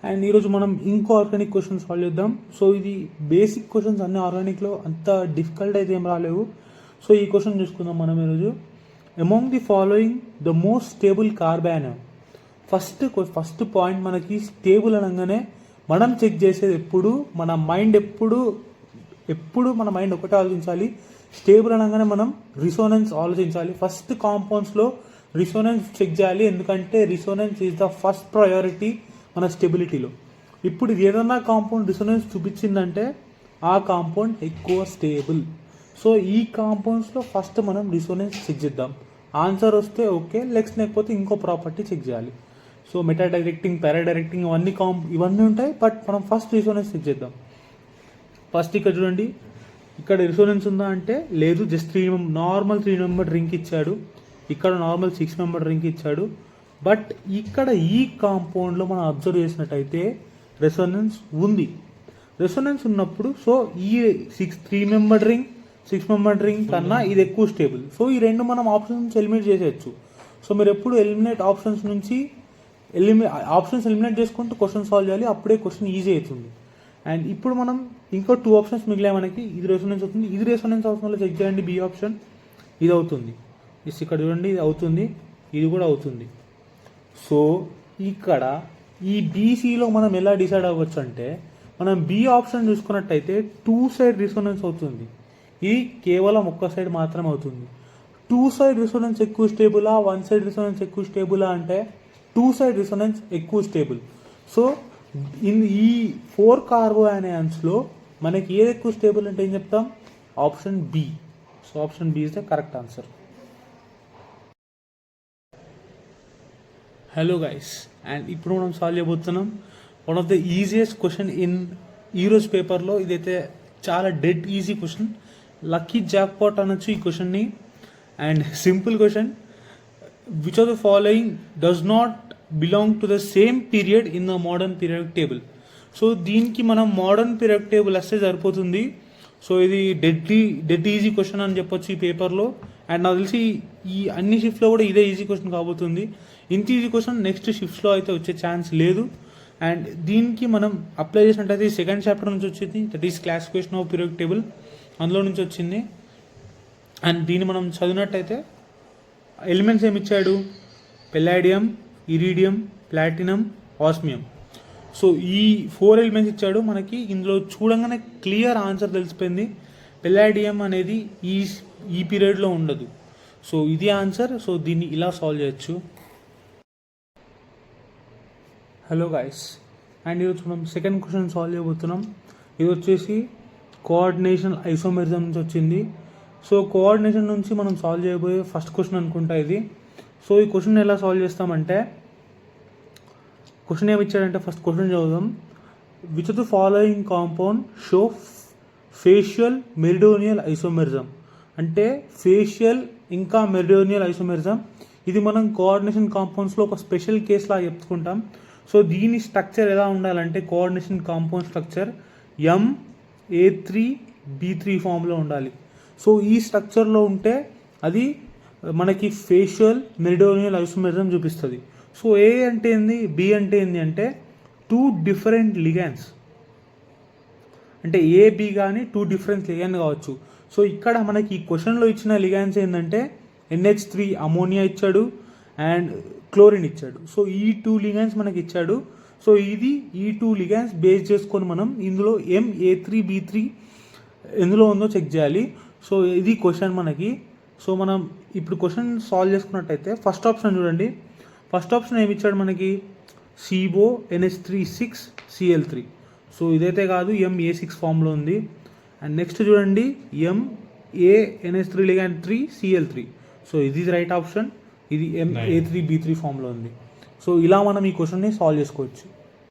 And ఈరోజు మనం ఇంకో ఆర్గానిక్ క్వశ్చన్ సాల్వ్ చేద్దాం. సో ఇది బేసిక్ క్వశ్చన్స్ అన్ని ఆర్గానిక్లో అంత డిఫికల్ట్ అయితే ఏం రాలేవు. సో ఈ క్వశ్చన్ చూసుకుందాం మనం ఈరోజు. Among the following the most stable carbon. First point మనకి స్టేబుల్ అనగానే మనం చెక్ చేసేది ఎప్పుడు మన మైండ్ ఎప్పుడు మన మైండ్ ఒకటే ఆలోచించాలి. స్టేబుల్ అనగానే మనం రిసోనెన్స్ ఆలోచించాలి. ఫస్ట్ కాంపౌండ్స్లో రిసోనెన్స్ చెక్ చేయాలి, ఎందుకంటే resonance is the first priority మన స్టెబిలిటీలో. ఇప్పుడు ఇది ఏదన్నా కాంపౌండ్ రిసోనెన్స్ చూపించిందంటే ఆ కాంపౌండ్ ఎక్కువ స్టేబుల్. సో ఈ కాంపౌండ్స్లో ఫస్ట్ మనం రిసోనెన్స్ చెక్ చేద్దాం. ఆన్సర్ వస్తే ఓకే, లేకపోతే ఇంకో ప్రాపర్టీ చెక్ చేయాలి. సో మెటా డైరెక్టింగ్, పారా డైరెక్టింగ్ ఇవన్నీ ఉంటాయి, బట్ మనం ఫస్ట్ రిసోనెన్స్ చెక్ చేద్దాం. ఫస్ట్ ఇక్కడ చూడండి, ఇక్కడ రిసోనెన్స్ ఉందా అంటే లేదు, జస్ట్ నార్మల్ 3 మెంబర్ రింగ్ ఇచ్చాడు. ఇక్కడ నార్మల్ 6 మెంబర్ రింగ్ ఇచ్చాడు. బట్ ఇక్కడ ఈ కాంపౌండ్లో మనం అబ్జర్వ్ చేసినట్టయితే రెసోనెన్స్ ఉంది. రెసోనెన్స్ ఉన్నప్పుడు సో ఈ 3 మెంబర్ రింగ్ 6 మెంబర్ రింగ్ కన్నా ఇది ఎక్కువ స్టేబుల్. సో ఈ రెండు మనం ఆప్షన్స్ నుంచి ఎలిమినేట్ చేసేయచ్చు. సో మీరు ఎప్పుడు ఆప్షన్స్ ఎలిమినేట్ చేసుకుంటూ క్వశ్చన్ సాల్వ్ చేయాలి, అప్పుడే క్వశ్చన్ ఈజీ అవుతుంది. అండ్ ఇప్పుడు మనం ఇంకో 2 ఆప్షన్స్ మిగిలాయి మనకి. ఇది రెసోనెన్స్ అవుతుంది, ఇది రెసోనెన్స్ అవుతుందో చెక్ చేయండి. బి ఆప్షన్ ఇది అవుతుంది, ఇక్కడ చూడండి ఇది అవుతుంది, ఇది కూడా అవుతుంది. సో ఇక్కడ ఈ బీసీలో మనం ఎలా డిసైడ్ అవ్వచ్చు అంటే, మనం బి ఆప్షన్ చూసుకున్నట్టయితే 2 సైడ్ రిసోనెన్స్ అవుతుంది. ఇది కేవలం ఒక్క సైడ్ మాత్రమే అవుతుంది. 2 సైడ్ రిసోనెన్స్ ఎక్కువ స్టేబులా, 1 సైడ్ రిసోనెన్స్ ఎక్కువ స్టేబులా అంటే 2 సైడ్ రిసోనెన్స్ ఎక్కువ స్టేబుల్. సో ఈ 4 కార్బోయానియన్స్లో మనకి ఏది ఎక్కువ స్టేబుల్ అంటే ఏం చెప్తాం? Option B. So option B is the correct answer. Hello guys, and ఇప్పుడు మనం సాల్వ్ చేయబోతున్నాం one of the easiest question in ఈరోజు పేపర్లో. ఇదైతే చాలా dead easy question, lucky jackpot అనొచ్చు ఈ క్వశ్చన్ని. And simple question, which of the following does not belong to the same period in the modern period table. So దీనికి మనం modern period table వస్తే సరిపోతుంది. సో ఇది డెడ్ ఈజీ క్వశ్చన్ అని చెప్పొచ్చు ఈ పేపర్లో. అండ్ నాకు తెలిసి ఈ అన్ని షిఫ్ట్లో కూడా ఇదే ఈజీ క్వశ్చన్ కాబోతుంది. ఇంత ఈజీ క్వశ్చన్ నెక్స్ట్ షిఫ్ట్స్లో అయితే వచ్చే ఛాన్స్ లేదు. అండ్ దీనికి మనం అప్లై చేసినట్టయితే సెకండ్ చాప్టర్ నుంచి వచ్చింది, that is classification of period table, అందులో నుంచి వచ్చింది. అండ్ దీన్ని మనం చదివినట్టయితే ఎలిమెంట్స్ ఏమి ఇచ్చాడు? Palladium, iridium, platinum, osmium. So ఈ 4 ఎలిమెంట్స్ ఇచ్చాడు మనకి. ఇందులో చూడంగానే క్లియర్ ఆన్సర్ తెలిసిపోయింది. పెల్లాడియం అనేది ఈ పీరియడ్లో ఉండదు. సో ఇది ఆన్సర్. సో దీన్ని ఇలా సాల్వ్ చేయొచ్చు. హలో గైస్, అండ్ ఈరోజు మనం సెకండ్ క్వశ్చన్ సాల్వ్ చేయబోతున్నాం. ఇది వచ్చేసి కోఆర్డినేషన్ ఐసోమెరిజం నుంచి వచ్చింది. సో కోఆర్డినేషన్ నుంచి మనం సాల్వ్ చేయబోయే ఫస్ట్ క్వశ్చన్ అనుకుంటా ఇది. సో ఈ క్వశ్చన్ ఎలా సాల్వ్ చేస్తామంటే, క్వశ్చన్ ఏమి ఇచ్చాడంటే ఫస్ట్ క్వశ్చన్ చదువుదాం. Which of the following compound show facial meridional isomerism. అంటే ఫేషియల్ ఇంకా మెరిడోనియల్ ఐసోమెరిజం ఇది మనం కోఆర్డినేషన్ కాంపౌండ్స్లో ఒక స్పెషల్ కేస్ లాగా చెప్పుకుంటాం. సో దీని స్ట్రక్చర్ ఎలా ఉండాలంటే, కోఆర్డినేషన్ కాంపౌండ్ స్ట్రక్చర్ MA3B3 ఫామ్లో ఉండాలి. సో ఈ స్ట్రక్చర్లో ఉంటే అది మనకి ఫేషియల్ మెరిడోనియల్ ఐసోమెరిజం చూపిస్తుంది. సో ఏ అంటే ఏంది, బి అంటే ఏంది అంటే 2 డిఫరెంట్ లిగాండ్స్, అంటే ఏబి కానీ 2 డిఫరెంట్ లిగాండ్ కావచ్చు. సో ఇక్కడ మనకి ఈ క్వశ్చన్లో ఇచ్చిన లిగాండ్స్ ఏంటంటే NH3 అమోనియా ఇచ్చాడు అండ్ క్లోరిన్ ఇచ్చాడు. సో ఈ 2 లిగాండ్స్ మనకి ఇచ్చాడు. సో ఇది ఈ 2 లిగాండ్స్ బేస్ చేసుకొని మనం ఇందులో MA3B3 ఎందులో ఉందో చెక్ చేయాలి. సో ఇది క్వశ్చన్ మనకి. సో మనం ఇప్పుడు క్వశ్చన్ సాల్వ్ చేసుకున్నట్టయితే ఫస్ట్ ఆప్షన్ చూడండి. ఫస్ట్ ఆప్షన్ ఏమి ఇచ్చాడు మనకి? CO NH3 6Cl3. సో ఇదైతే కాదు, MA6 ఫామ్లో ఉంది. అండ్ నెక్స్ట్ చూడండి, MANH3 లిగాండ్ 3Cl3. సో ఇది రైట్ ఆప్షన్. ఇది MA3B3 ఫామ్లో ఉంది. సో ఇలా మనం ఈ క్వశ్చన్ని సాల్వ్ చేసుకోవచ్చు.